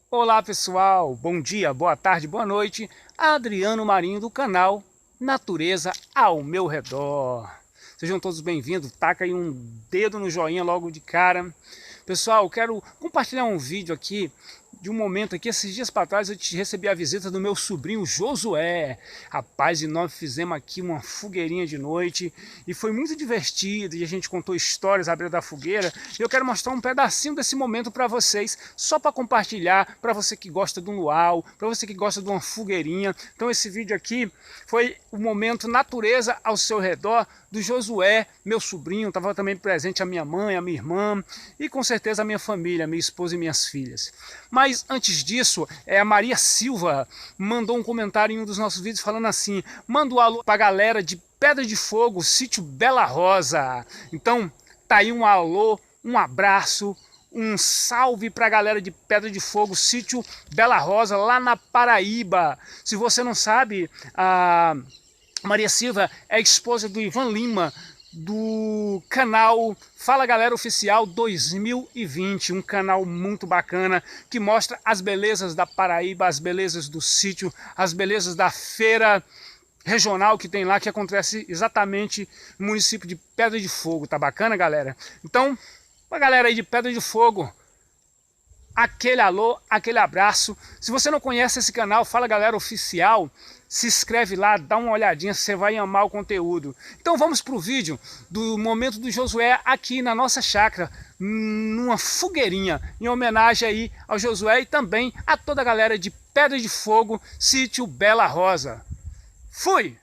Olá pessoal, bom dia, boa tarde, boa noite. Adriano Marinho do canal Natureza ao meu redor. Sejam todos bem-vindos, taca aí um dedo no joinha logo de cara. Pessoal, quero compartilhar um vídeo aqui de um momento aqui, esses dias para trás eu recebi a visita do meu sobrinho Josué. Rapaz, e nós fizemos aqui uma fogueirinha de noite e foi muito divertido, e a gente contou histórias à beira da fogueira. E eu quero mostrar um pedacinho desse momento para vocês, só para compartilhar, para você que gosta de um luau, para você que gosta de uma fogueirinha. Então esse vídeo aqui foi o momento natureza ao seu redor do Josué, meu sobrinho. Estava também presente a minha mãe, a minha irmã e com certeza a minha família, minha esposa e minhas filhas. Mas antes disso, a Maria Silva mandou um comentário em um dos nossos vídeos falando assim: manda um alô para a galera de Pedra de Fogo, sítio Bela Rosa. Então tá aí um alô, um abraço, um salve para a galera de Pedra de Fogo, sítio Bela Rosa, lá na Paraíba. Se você não sabe, a Maria Silva é esposa do Ivan Lima, do canal Fala Galera Oficial 2020, um canal muito bacana que mostra as belezas da Paraíba, as belezas do sítio, as belezas da feira regional que tem lá, que acontece exatamente no município de Pedra de Fogo. Tá bacana, galera? Então, pra galera aí de Pedra de Fogo, aquele alô, aquele abraço. Se você não conhece esse canal, Fala Galera Oficial, se inscreve lá, dá uma olhadinha, você vai amar o conteúdo. Então vamos para o vídeo do momento do Josué aqui na nossa chácara, numa fogueirinha, em homenagem aí ao Josué e também a toda a galera de Pedra de Fogo, sítio Bela Rosa. Fui!